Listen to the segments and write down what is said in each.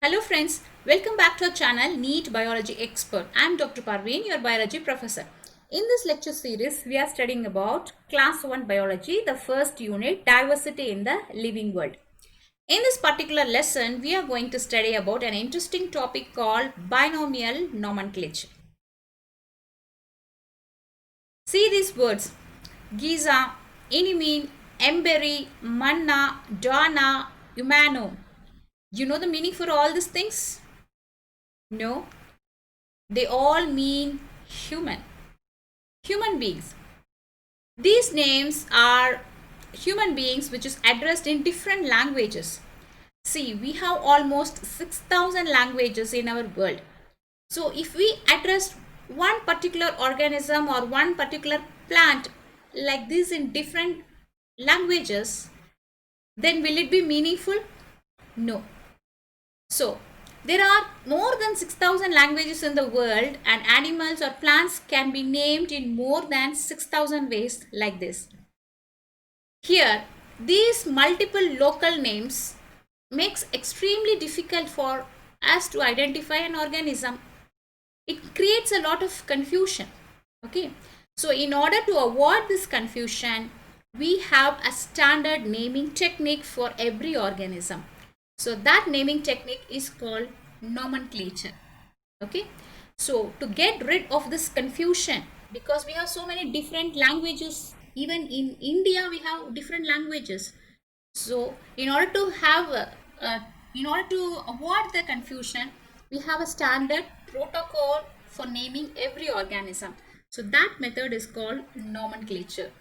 Hello friends, welcome back to our channel NEET Biology Expert. I am Dr. Parveen, your biology professor. In this lecture series, we are studying about Class 1 Biology, the first unit, Diversity in the Living World. In this particular lesson, we are going to study about an interesting topic called binomial nomenclature. See these words: Giza, Inimine, Emberi, Manna, Dana, Humano. You know the meaning for all these things? No? They all mean human beings. These names are human beings which is addressed in different languages. See, we have almost 6,000 languages in our world. So if we address one particular organism or one particular plant like this in different languages, then will it be meaningful? No. So, there are more than 6,000 languages in the world, and animals or plants can be named in more than 6,000 ways like this. Here, these multiple local names makes extremely difficult for us to identify an organism. It creates a lot of confusion. Okay. So, in order to avoid this confusion, we have a standard naming technique for every organism. So that naming technique is called nomenclature. Okay. So to get rid of this confusion, because we have so many different languages, even in India we have different languages. So in order to have, in order to avoid the confusion, we have a standard protocol for naming every organism. So that method is called nomenclature.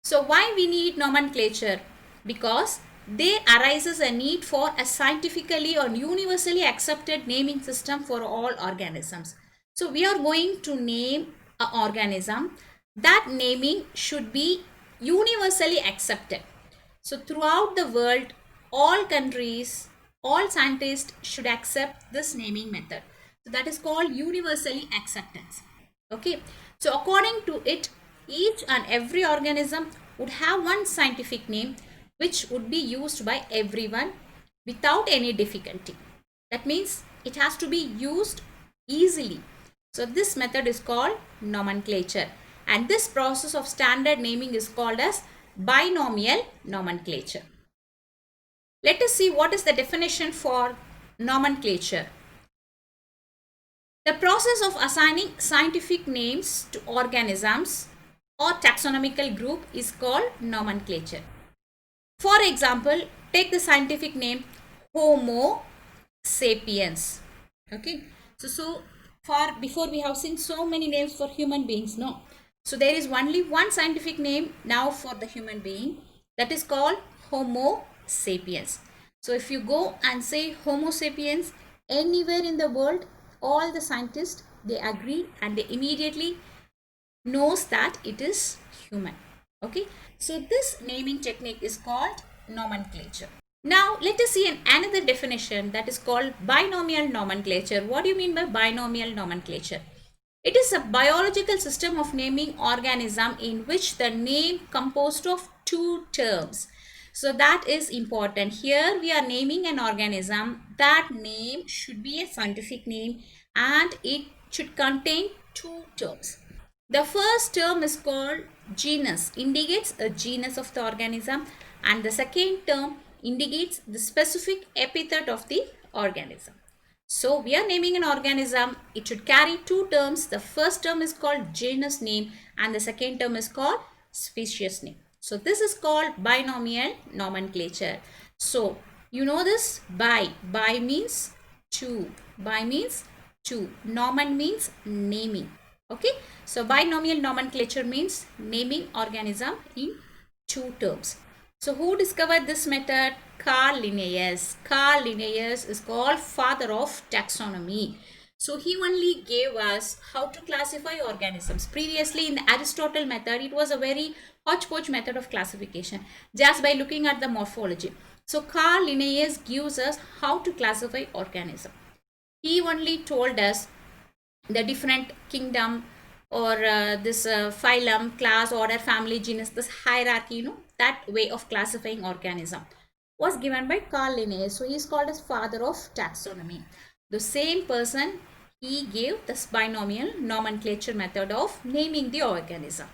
So why we need nomenclature? Because there arises a need for a scientifically or universally accepted naming system for all organisms. So we are going to name an organism. That naming should be universally accepted. So throughout the world, all countries, all scientists should accept this naming method. So that is called universally acceptance. Okay. So according to it, each and every organism would have one scientific name which would be used by everyone without any difficulty. That means it has to be used easily. So this method is called nomenclature, and this process of standard naming is called as binomial nomenclature. Let us see what is the definition for nomenclature. The process of assigning scientific names to organisms or taxonomical group is called nomenclature. For example, take the scientific name Homo sapiens. Okay. So for before we have seen so many names for human beings, no. So there is only one scientific name now for the human being, that is called Homo sapiens. So if you go and say Homo sapiens anywhere in the world, all the scientists, they agree and they immediately knows that it is human. Okay. So this naming technique is called nomenclature. Now let us see another definition, that is called binomial nomenclature. What do you mean by binomial nomenclature? It is a biological system of naming organism in which the name composed of two terms. So that is important. Here we are naming an organism. That name should be a scientific name and it should contain two terms. The first term is called genus, indicates a genus of the organism, and the second term indicates the specific epithet of the organism. So we are naming an organism, it should carry two terms. The first term is called genus name and the second term is called species name. So this is called binomial nomenclature. So you know this, bi means two, bi means two, nomen means naming. Okay, so binomial nomenclature means naming organism in two terms. So who discovered this method? Carl Linnaeus. Carl Linnaeus is called father of taxonomy. So he only gave us how to classify organisms. Previously in the Aristotle method, it was a very hodgepodge method of classification just by looking at the morphology. So Carl Linnaeus gives us how to classify organism. He only told us the different kingdom or this phylum, class, order, family, genus, this hierarchy, that way of classifying organism. was given by Carl Linnaeus. So he is called as father of taxonomy. The same person, he gave this binomial nomenclature method of naming the organism.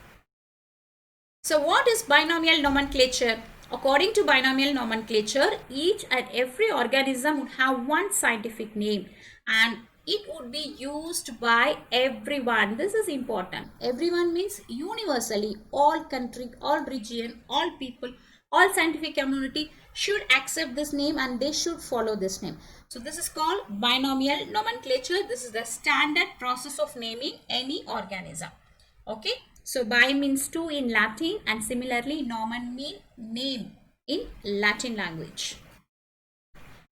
So what is binomial nomenclature? According to binomial nomenclature, each and every organism would have one scientific name and it would be used by everyone. This is important. Everyone means universally, all country, all region, all people, all scientific community should accept this name and they should follow this name. So this is called binomial nomenclature. This is the standard process of naming any organism. Okay. So bi means two in Latin and similarly nomen mean name in Latin language.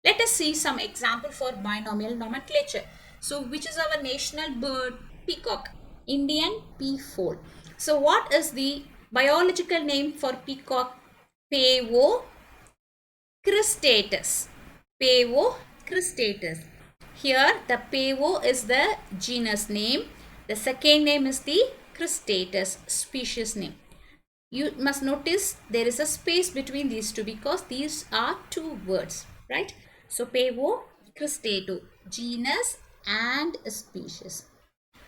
Let us see some example for binomial nomenclature. So which is our national bird? Peacock. Indian peafowl. So what is the biological name for peacock? Pavo cristatus. Pavo cristatus. Here the pavo is the genus name. The second name is the cristatus, species name. You must notice there is a space between these two because these are two words, right? So pavo cristatus, genus and species.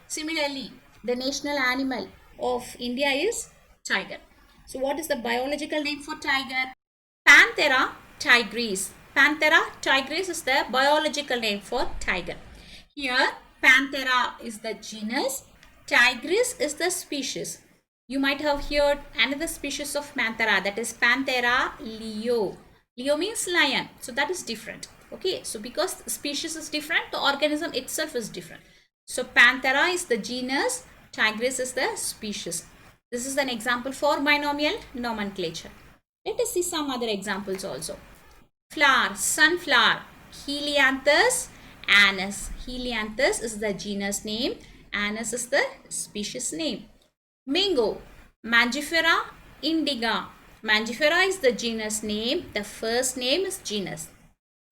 Similarly, the national animal of India is tiger. So what is the biological name for tiger? Panthera tigris. Panthera tigris is the biological name for tiger. Here Panthera is the genus, tigris is the species. You might have heard another species of Panthera, that is Panthera leo. Leo means lion, so that is different. Okay, so because the species is different, the organism itself is different. So Panthera is the genus, tigris is the species. This is an example for binomial nomenclature. Let us see some other examples also. Flower, sunflower, Helianthus annuus. Helianthus is the genus name, annuus is the species name. Mango, Mangifera indica. Mangifera is the genus name, the first name is genus,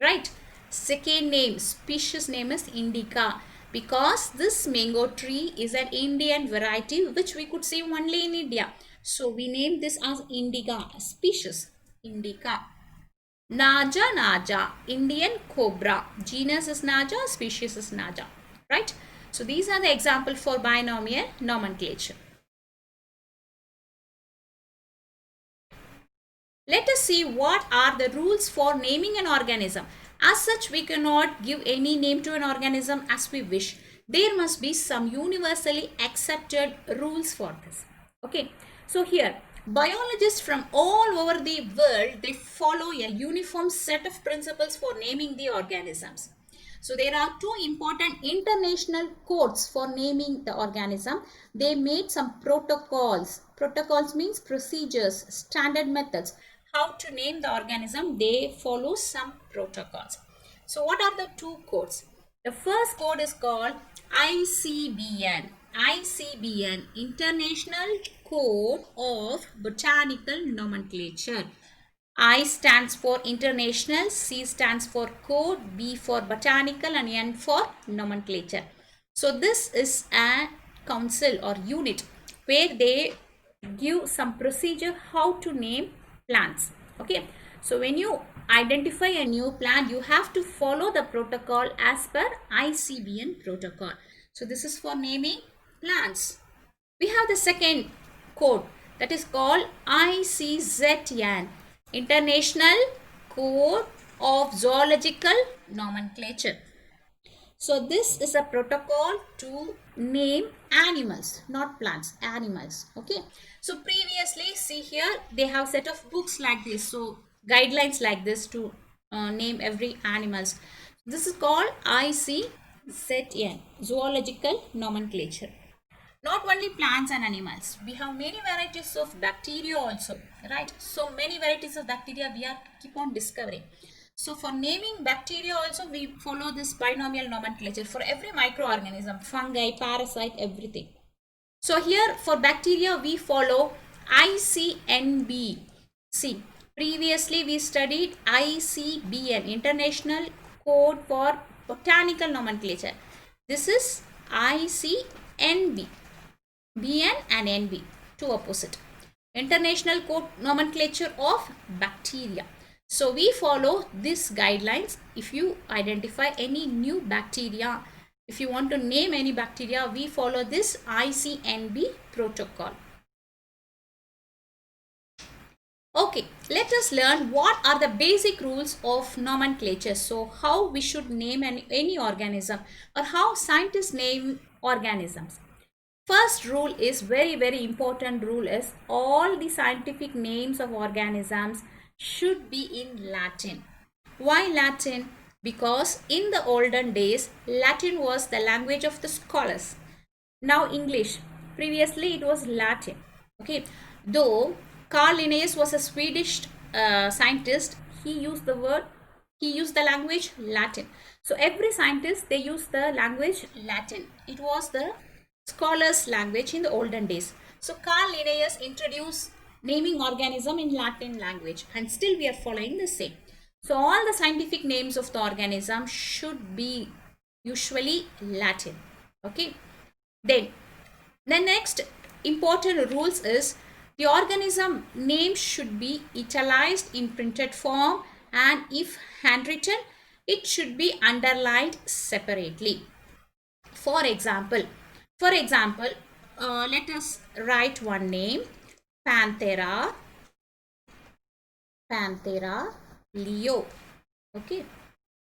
right? Second name, species name is indica, because this mango tree is an Indian variety which we could see only in India. So we name this as indica, species, indica. Naja Naja, Indian cobra. Genus is Naja, species is Naja, right? So these are the example for binomial nomenclature. Let us see what are the rules for naming an organism. As such, we cannot give any name to an organism as we wish. There must be some universally accepted rules for this. Okay, so here biologists from all over the world, they follow a uniform set of principles for naming the organisms. So there are two important international codes for naming the organism. They made some protocols. Protocols means procedures, standard methods. How to name the organism, they follow some protocols. So what are the two codes? The first code is called ICBN. ICBN, International Code of Botanical Nomenclature. I stands for international, C stands for code, B for botanical and N for nomenclature. So this is a council or unit where they give some procedure how to name plants. Okay, so when you identify a new plant, you have to follow the protocol as per ICBN protocol. So this is for naming plants. We have the second code, that is called ICZN, International Code of Zoological Nomenclature. So this is a protocol to name animals, not plants, animals. Okay. So previously, see here, they have set of books like this. So guidelines like this to name every animals. This is called ICZN, Zoological Nomenclature. Not only plants and animals, we have many varieties of bacteria also, right? So many varieties of bacteria we are keep on discovering. So for naming bacteria also, we follow this binomial nomenclature for every microorganism, fungi, parasite, everything. So here for bacteria, we follow ICNB. See, previously we studied ICBN, International Code for Botanical Nomenclature. This is ICNB. BN and NB, two opposite. International Code Nomenclature of Bacteria. So we follow these guidelines. If you identify any new bacteria, if you want to name any bacteria, we follow this ICNB protocol. Okay, let us learn what are the basic rules of nomenclature. So how we should name any organism, or how scientists name organisms. First rule is very important rule is all the scientific names of organisms should be in Latin. Why Latin? Because in the olden days, Latin was the language of the scholars. Now English. Previously it was Latin. Okay. Though Carl Linnaeus was a Swedish scientist, he used the language Latin. So every scientist, they use the language Latin. It was the scholars language in the olden days. So Carl Linnaeus introduced naming organism in Latin language, and still we are following the same. So all the scientific names of the organism should be usually Latin. Okay. Then the next important rules is the organism name should be italicized in printed form, and if handwritten, it should be underlined separately. For example, let us write one name, Panthera leo. Okay,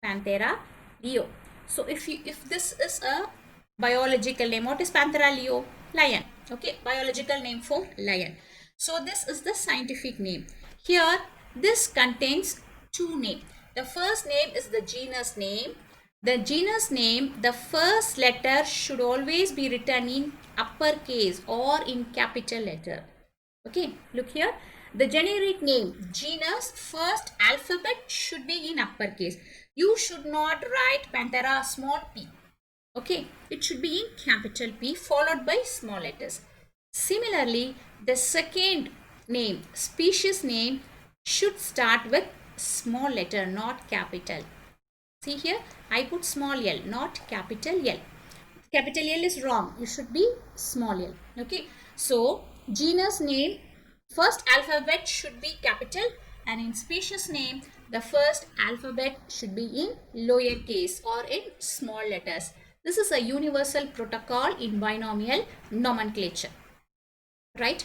Panthera leo. So if this is a biological name, what is Panthera leo? Lion. Okay, biological name for lion. So this is the scientific name. Here this contains two names. The first name is the genus name. The genus name, the first letter should always be written in uppercase or in capital letter. Okay, look here. The generic name, genus, first alphabet should be in uppercase. You should not write Panthera small p. Okay, it should be in capital P followed by small letters. Similarly, the second name, species name, should start with small letter, not capital. See here, I put small l, not capital L. Capital L is wrong. You should be small l. Okay. So, genus name, first alphabet should be capital, and in species name, the first alphabet should be in lowercase or in small letters. This is a universal protocol in binomial nomenclature. Right?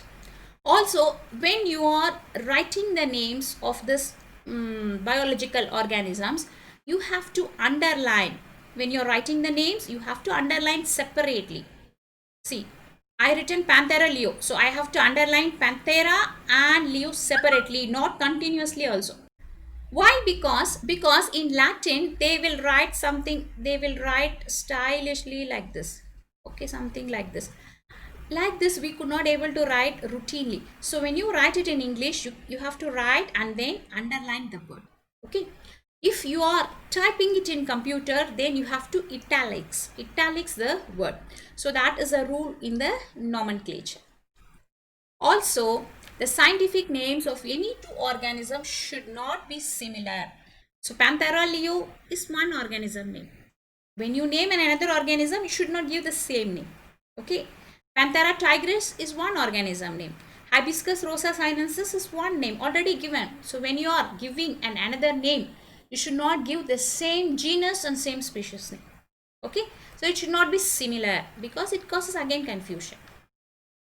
Also, when you are writing the names of this biological organisms, you have to underline. When you're writing the names, you have to underline separately. See, I written Panthera leo. So I have to underline Panthera and leo separately, not continuously also. Why? Because in Latin, they will write something, they will write stylishly like this. Okay, something like this. Like this, we could not able to write routinely. So when you write it in English, you have to write and then underline the word. Okay. If you are typing it in computer, then you have to italics the word. So that is a rule in the nomenclature. Also, the scientific names of any two organisms should not be similar. So Panthera leo is one organism name. When you name another organism, you should not give the same name. Okay. Panthera tigris is one organism name. Hibiscus rosa sinensis is one name already given. So when you are giving another name, you should not give the same genus and same species name. Okay. So it should not be similar, because it causes again confusion.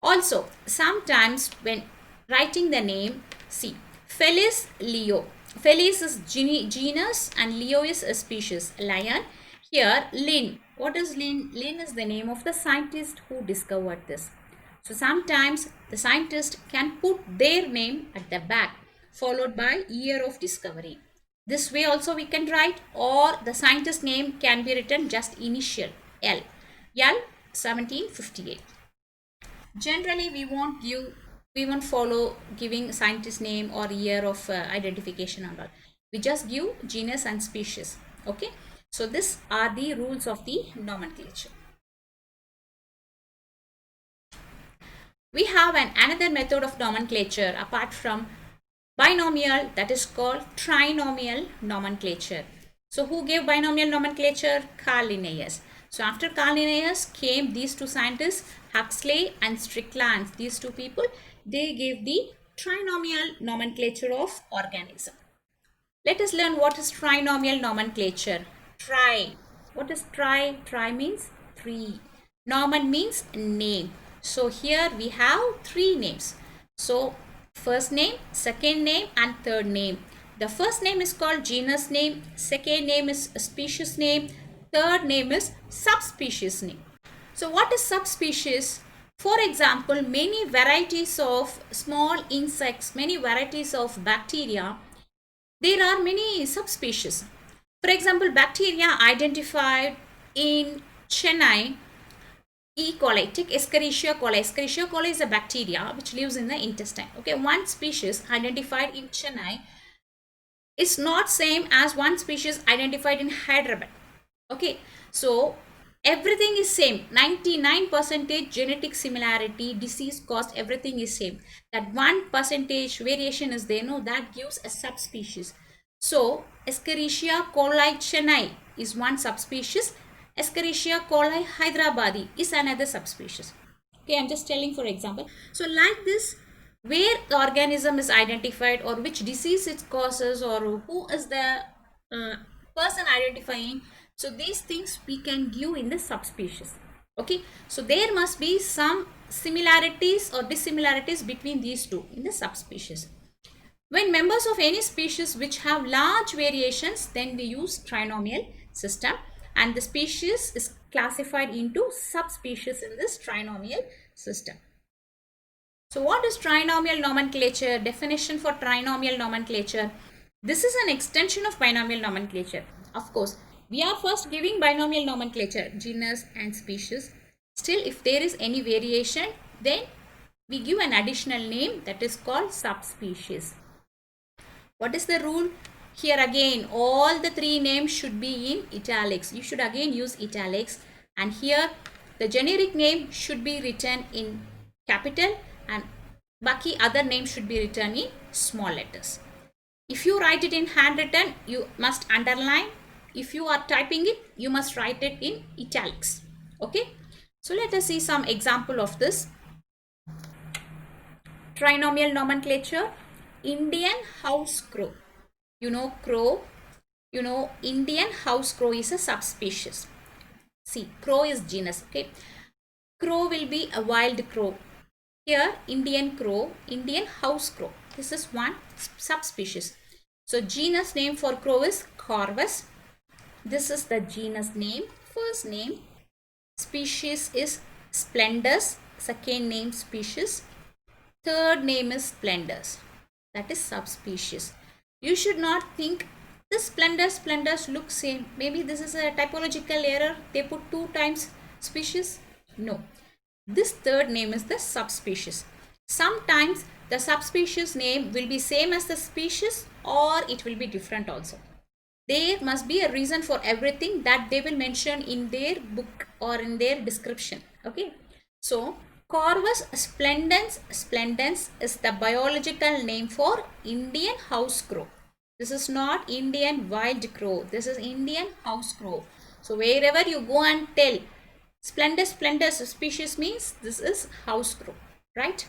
Also, sometimes when writing the name, see, Felis leo. Felis is genus and leo is a species, lion. Here, Lin. What is Lin? Lin is the name of the scientist who discovered this. So sometimes the scientist can put their name at the back, followed by year of discovery. This way also we can write, or the scientist name can be written just initial, L. L 1758. Generally, we won't follow giving scientist name or year of identification and all. We just give genus and species. Okay. So these are the rules of the nomenclature. We have another method of nomenclature apart from binomial, that is called trinomial nomenclature. So who gave binomial nomenclature? Carl Linnaeus. So after Carl Linnaeus came these two scientists, Huxley and Strickland. These two people, they gave the trinomial nomenclature of organism. Let us learn what is trinomial nomenclature. Tri. What is tri? Tri means 3. Nomen means name. So here we have 3 names. So first name, second name and third name. The first name is called genus name, second name is species name, third name is subspecies name. So what is subspecies? For example, many varieties of small insects, many varieties of bacteria, there are many subspecies. For example, bacteria identified in Chennai, E. coli, take Escherichia coli. Escherichia coli is a bacteria which lives in the intestine. Okay, one species identified in Chennai is not same as one species identified in Hyderabad. Okay, so everything is same. 99% genetic similarity, disease caused, everything is same. That 1% variation is there, no, that gives a subspecies. So Escherichia coli Chennai is one subspecies. Escherichia coli Hyderabadi is another subspecies. Okay, I'm just telling for example. So like this, where the organism is identified or which disease it causes or who is the person identifying, so these things we can give in the subspecies. Okay, so there must be some similarities or dissimilarities between these two in the subspecies. When members of any species which have large variations, then we use trinomial system, and the species is classified into subspecies in this trinomial system. So what is trinomial nomenclature? Definition for trinomial nomenclature. This is an extension of binomial nomenclature. Of course, we are first giving binomial nomenclature, genus and species. Still, if there is any variation, then we give an additional name, that is called subspecies. What is the rule? Here again, all the 3 names should be in italics. You should again use italics. And here, the generic name should be written in capital and Baki other names should be written in small letters. If you write it in handwritten, you must underline. If you are typing it, you must write it in italics. Okay. So let us see some example of this. Trinomial nomenclature. Indian house crow. You know crow. You know Indian house crow is a subspecies. See, crow is genus. Okay. Crow will be a wild crow. Here, Indian crow, Indian house crow. This is one subspecies. So, genus name for crow is Corvus. This is the genus name, first name. Species is Splendus, second name species. Third name is Splendus. That is subspecies. You should not think this Splendus look same. Maybe this is a typological error. They put 2 times species. No. This third name is the subspecies. Sometimes the subspecies name will be same as the species or it will be different also. There must be a reason for everything that they will mention in their book or in their description. Okay. So, Corvus splendens is the biological name for Indian house crow. This is not Indian wild crow. This is Indian house crow. So, wherever you go and tell Splendus species means this is house crow, right?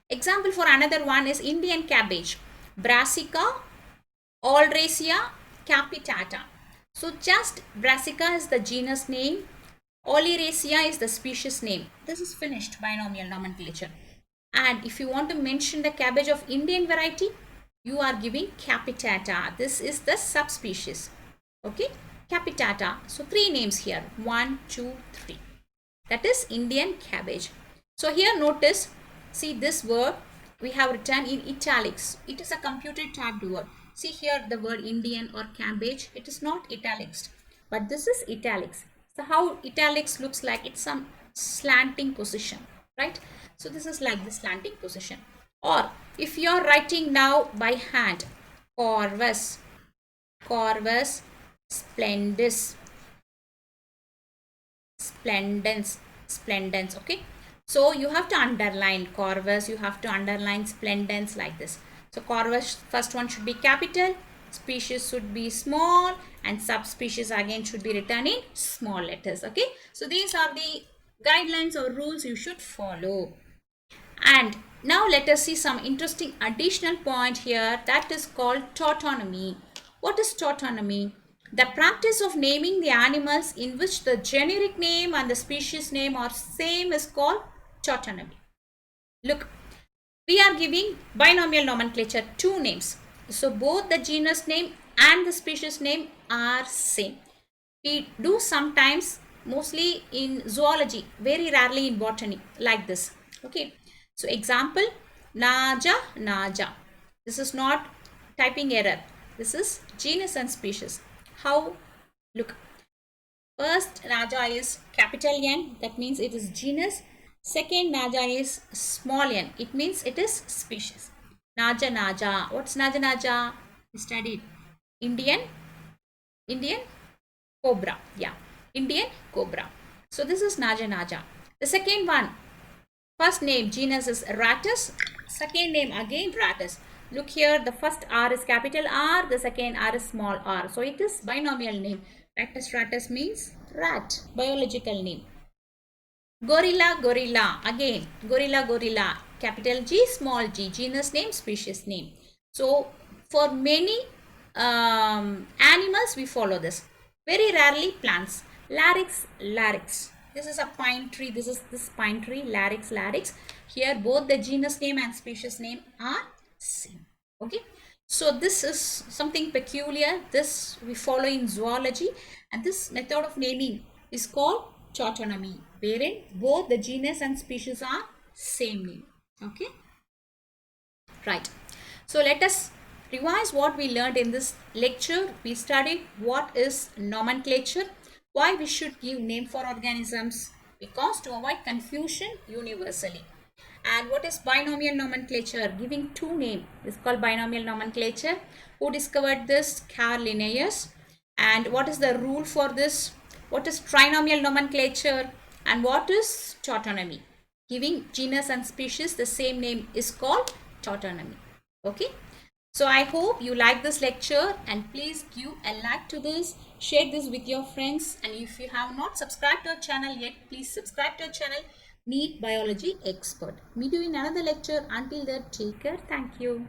Example for another one is Indian cabbage, Brassica oleracea capitata. So just Brassica is the genus name, Oleracea is the species name. This is finished binomial nomenclature. And if you want to mention the cabbage of Indian variety, you are giving capitata. This is the subspecies. Okay. Capitata. So 3 names here. 1, 2, 3. That is Indian cabbage. So here notice, see this word we have written in italics. It is a computer tagged word. See here the word Indian or cabbage. It is not italics. But this is italics. So how italics looks like, it's some slanting position. Right? So this is like the slanting position. Or if you are writing now by hand, Corvus, Splendus, Splendens, okay. So you have to underline Corvus, you have to underline Splendens like this. So Corvus, first one should be capital, species should be small, and subspecies again should be written in small letters, okay. So these are the guidelines or rules you should follow. And Now let us see some interesting additional point here, that is called tautonymy. What is tautonymy? The practice of naming the animals in which the generic name and the species name are same is called tautonymy. Look, we are giving binomial nomenclature, two names. So both the genus name and the species name are same. We do sometimes, mostly in zoology, very rarely in botany, like this. Okay. So example, Naja, Naja. This is not typing error. This is genus and species. How? Look. First Naja is capital N. That means it is genus. Second Naja is small n. It means it is species. Naja, Naja. What's Naja, Naja? We studied Indian cobra. Yeah. Indian cobra. So this is Naja, Naja. The second one. First name genus is Rattus. Second name again Rattus. Look here, the first R is capital R, the second R is small r. So it is binomial name. Rattus, Rattus means rat, biological name. Gorilla, Gorilla. Again, Gorilla, Gorilla. Capital G, small g. Genus name, species name. So for many animals we follow this. Very rarely plants. Larynx, Larynx. This is a pine tree. This is this pine tree, Larynx, Larynx. Here both the genus name and species name are same. Okay. So this is something peculiar. This we follow in zoology, and this method of naming is called tautonymy, wherein both the genus and species are same name. Okay. Right. So let us revise what we learned in this lecture. We studied what is nomenclature, why we should give name for organisms, because to avoid confusion universally. And what is binomial nomenclature? Giving two names is called binomial nomenclature. Who discovered this? Carl Linnaeus. And what is the rule for this? What is trinomial nomenclature? And what is tautonymy? Giving genus and species the same name is called tautonymy. Okay. So I hope you like this lecture, and please give a like to this, share this with your friends, and if you have not subscribed to our channel yet, please subscribe to our channel, Neat Biology Expert. Meet you in another lecture. Until then, take care. Thank you.